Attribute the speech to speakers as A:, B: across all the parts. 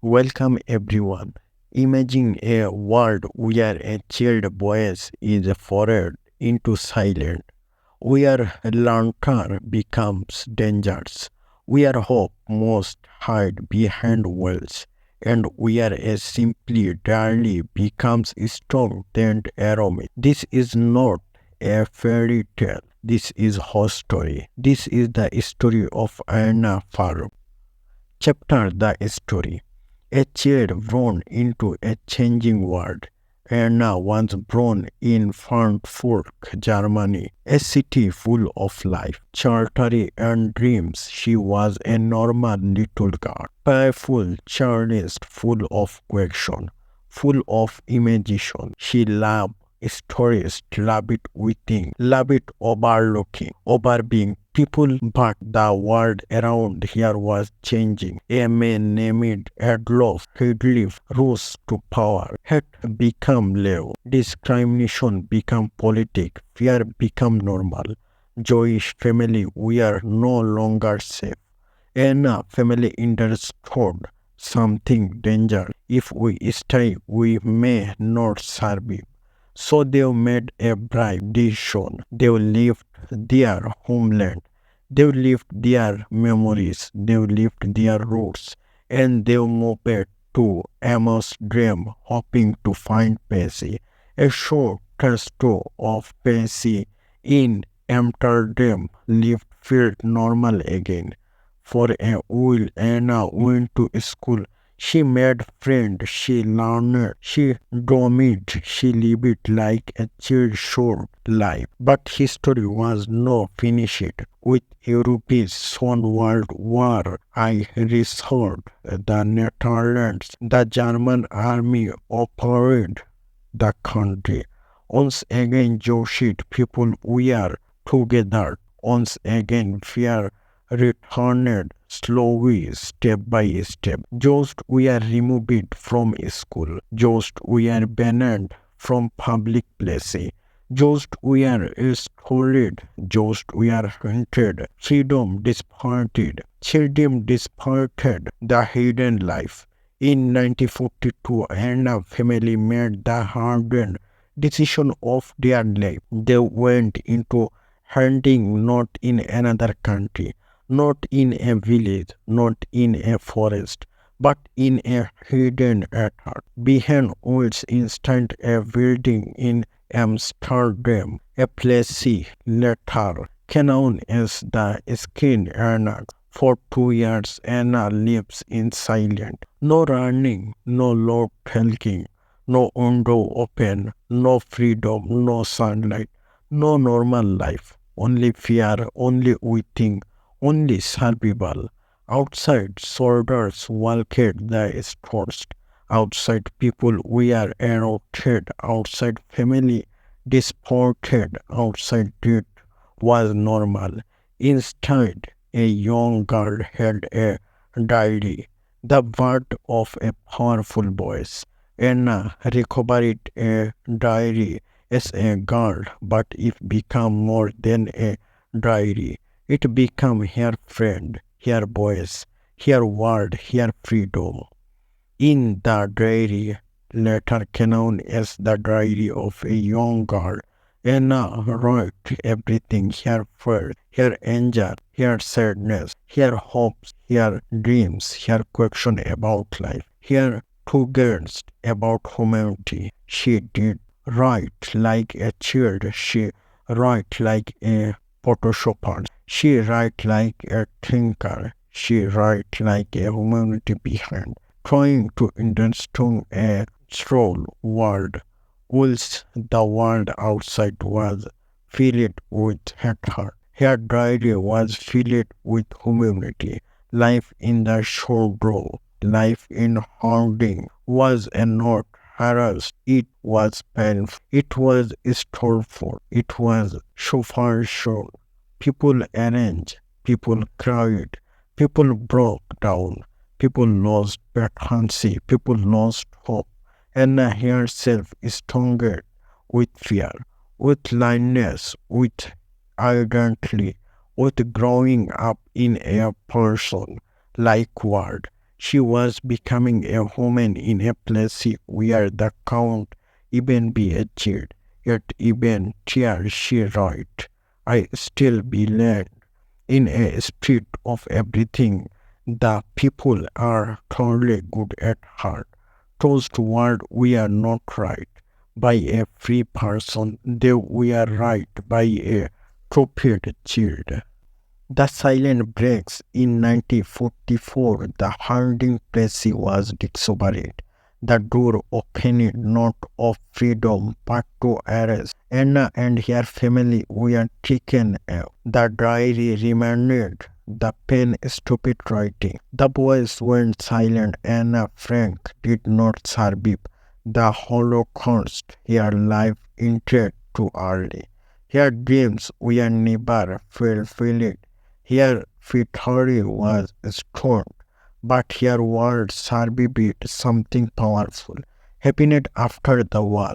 A: Welcome everyone. Imagine a world where a child voice is forwarded into silence, where lantern becomes dangerous, where hope must hide behind walls, and where a simply darly becomes strong than army. This is not a fairy tale. This is her story. This is the story of Anna Farouk. Chapter the story. A child born into a changing world. Erna was born in Frankfurt, Germany, a city full of life, charity, and dreams. She was a normal little girl, playful, childish, full of question, full of imagination. She loved stories, loved it within, loved it overlooking, overbeing people, but the world around here was changing. A man named Adolf Hitler rose to power, had become law, discrimination became politic, fear became normal. Jewish family were no longer safe. Anna family understood something danger. If we stay, we may not survive. So they made a brave decision. They left their homeland. They left their memories. They left their roots. And they moved to Amsterdam, hoping to find peace. A short taste of peace in Amsterdam life felt normal again. For a while, Anna went to school. She made friends, she learned, she dreamed, she lived like a child short life. But history was not finished. With Europe's One World War, I restored the Netherlands. The German army occupied the country. Once again, Jewish people were together. Once again, fear returned slowly, step by step. Just we are removed from school. Just we are banned from public places. Just we are scolded. Just we are hunted. Freedom disparted. Children disparted the hidden life. In 1942, Anna family made the hardened decision of their life. They went into hunting not in another country, not in a village, not in a forest, but in a hidden earth. Behind woods instant a building in Amsterdam, a place later known as the Skin Annex. For 2 years, Anna lives in silence. No running, no loud talking, no window open, no freedom, no sunlight, no normal life. Only fear, only waiting, only survival. Outside, soldiers walked the streets. Outside, people were arrested. Outside, family disparted. Outside, death was normal. Inside, a young girl had a diary, the word of a powerful voice. Anna recovered a diary as a girl, but it became more than a diary. It became her friend, her voice, her word, her freedom. In the diary, later known as the diary of a young girl, Anna wrote everything, her fear, her anger, her sadness, her hopes, her dreams, her question about life, her thoughts about humanity. She did write like a child, she write like a photographer, she write like a thinker, she write like a humanity behind, trying to understand a strong world, whilst the world outside was filled with hatred. Her diary was filled with humanity. Life in the shadow, life in hiding was not harassed. It was painful. It was storeful. It was superficial. People arranged. People cried. People broke down. People lost patience. People lost hope. Anna herself stronger with fear, with blindness, with identity, with growing up in a person like world. She was becoming a woman in a place where the count even be a child. Yet even tears she wrote, I still believe in a spirit of everything. The people are thoroughly good at heart. Those words we are not right by a free person, they we are right by a trophied child. The silent breaks in 1944. The hiding place was discovered. The door opened not of freedom but to arrest. Anna and her family were taken out. The diary remained. The pen stopped writing. The boys went silent. Anna Frank did not survive the Holocaust. Her life ended too early. Her dreams were never fulfilled. Her victory was strong, but her words survived something powerful. Happened after the war.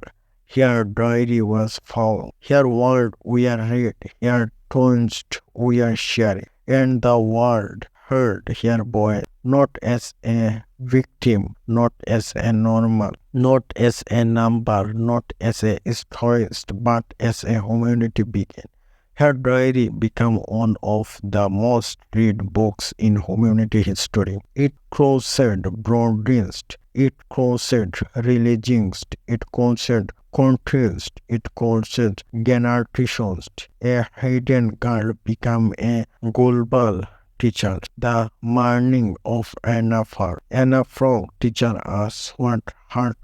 A: Her diary was found. Her words were read. Her tones were shared. And the world heard her voice, not as a victim, not as a normal, not as a number, not as a historist, but as a humanity being. Her diary became one of the most read books in humanity history. It crossed boundaries, it crossed religions, it crossed countries, it crossed generations. A hidden girl became a global teacher. The morning of Anna Frank teaches us what heart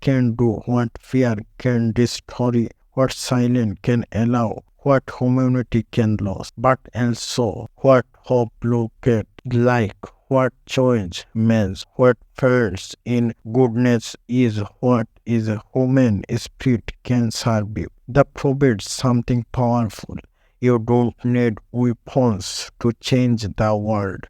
A: can do, what fear can destroy, what silence can allow, what humanity can lose, but also what hope looked like, what change means, what first in goodness is, what is a human spirit can survive. The provides something powerful. You don't need weapons to change the world.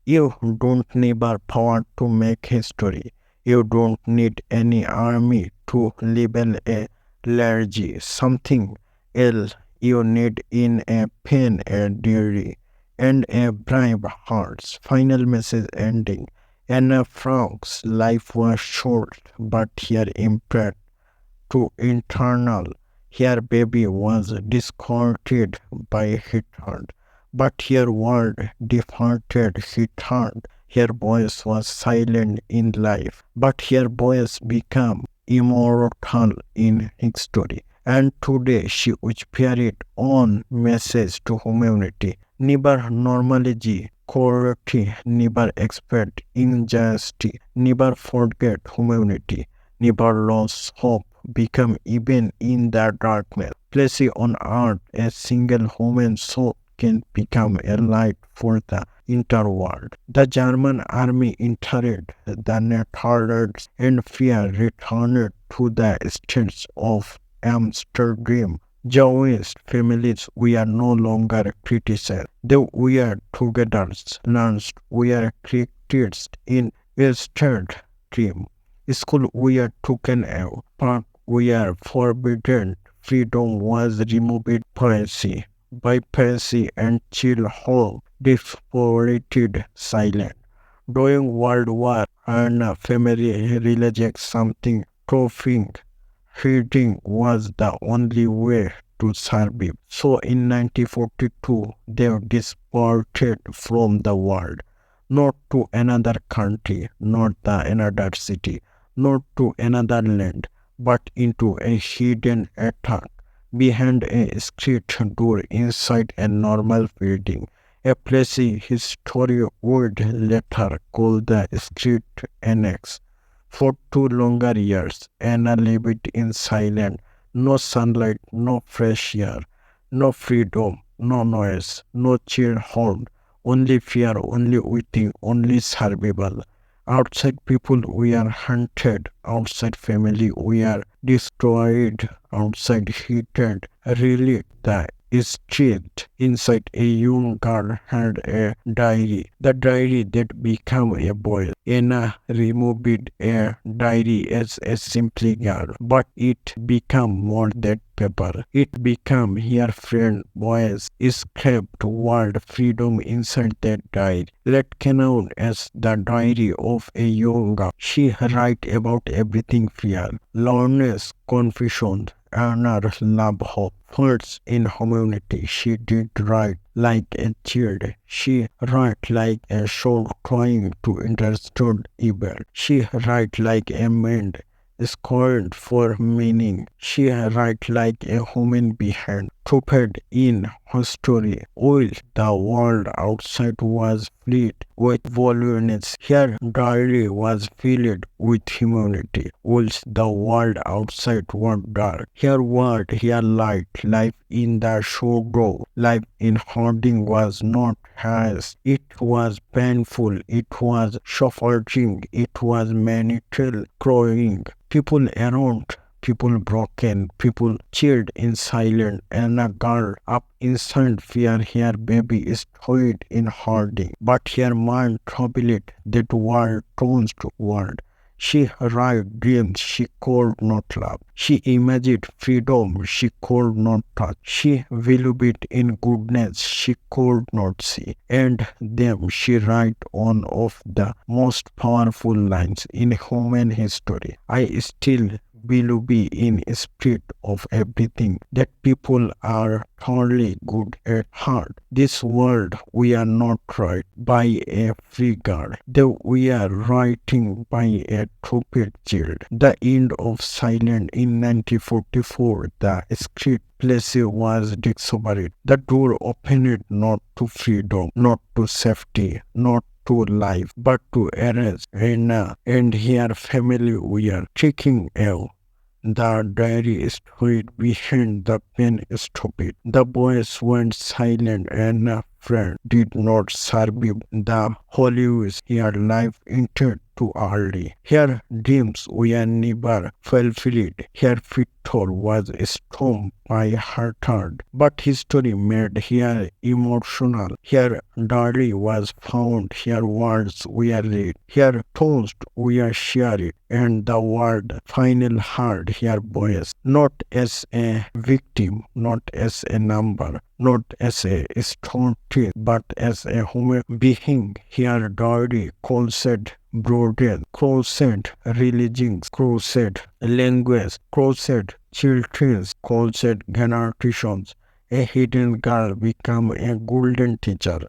A: You don't need power to make history. You don't need any army to label a large something else. You need in a pen, a diary, and a brave heart's final message ending. Anna Frank's life was short, but her impact to internal. Her baby was discarded by Hitler, but her word departed Hitler. Her voice was silent in life, but her voice became immortal in history. And today she carried on message to humanity. Never normalize cruelty, never expect injustice, never forget humanity, never lose hope, become even in the darkness. Place on earth a single human soul can become a light for the entire world. The German army entered the Netherlands and fear returned to the streets of Amsterdam. Jewish families were no longer criticized. They were together, lunch were created in a state dream. School were taken out, park were forbidden, freedom was removed by piracy and chill home, desolated silent. During World War, Anna family realized something troubling. Feeding was the only way to survive. So in 1942, they dispersed from the world, not to another country, not the another city, not to another land, but into a hidden attack behind a street door inside a normal building. A place history would later call the Secret Annex. For 2 longer years, Anna lived in silence. No sunlight, no fresh air, no freedom, no noise, no chill home, only fear, only waiting, only survival. Outside people were hunted, outside family were destroyed, outside hated. Really, the is chilled. Inside, a young girl had a diary. The diary that became a boy. Anna removed a diary as a simple girl, but it became more than paper. It became her friend voice, scraped word freedom inside that diary. Let count as the diary of a young girl. She write about everything fear, loneliness, confusion, honor, love, hope. First in humanity, she did write like a child. She write like a soul trying to understand evil. She write like a man scorned for meaning. She write like a human being, rooted in history. While the world outside was filled with violence, her diary was filled with humanity. Whilst the world outside was dark, her word, her light, life in the shadow, life in hiding was not hers. It was painful, it was suffering, it was mental crying. People around, people broken, people cheered in silence, and a girl up inside fear her baby is tied in hiding. But her mind troubled that world turns to world. She arrived dreams she could not love. She imagined freedom she could not touch. She believed in goodness she could not see. And them she write one of the most powerful lines in human history. I still believe in spirit of everything that people are thoroughly good at heart. This world we are not right by a free girl, though we are writing by a stupid child. The end of silence in 1944, the script place was discovered. The door opened not to freedom, not to safety, not to life, but to erase. Anna and her family were checking out. The diary stood behind the pen stopped. The boys went silent and a friend did not survive the Hollywood her life entered too early. Her dreams were never fulfilled. Her future was stormed by her heart. But history made her emotional. Her diary was found. Her words were read. Her thoughts were shared. And the world finally heard her voice, not as a victim, not as a number, not as a stone tree, but as a human being. Her diary crossed borders, crossed religions, crossed language, crossed children, crossed generations. A hidden girl became a golden teacher.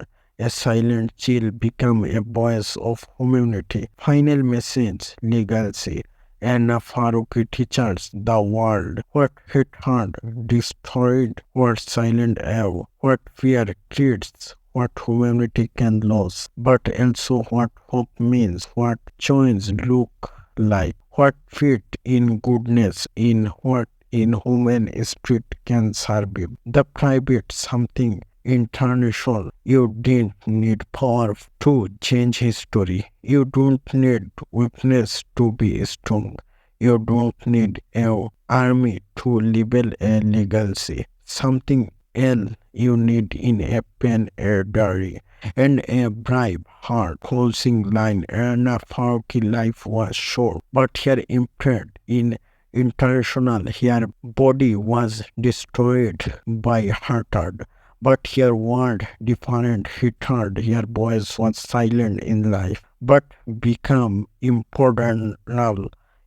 A: A silent child became a voice of humanity. Final message, legacy. And Faruqi teaches the world what hit hard, destroyed, what silent awe, what fear creates, what humanity can lose, but also what hope means, what change look like, what fit in goodness, in what in human spirit can survive. The private something international. You didn't need power to change history. You don't need weakness to be strong. You don't need an army to label a legacy. Something else you need in a pen, a diary, and a brave heart, closing line, and a Faruqi life was short, but her imprint in international, her body was destroyed by her third. But her word different hitted, her voice was silent in life, but become important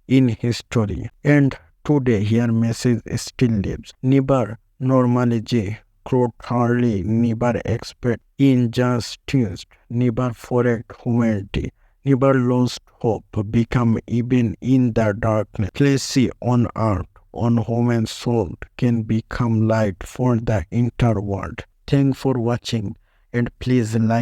A: in history. And today her message still lives. Never normalize cruelty, never expect injustice, never forget humanity, never lost hope, become even in the darkness. Place on earth on human soul can become light for the entire world. Thanks for watching and please like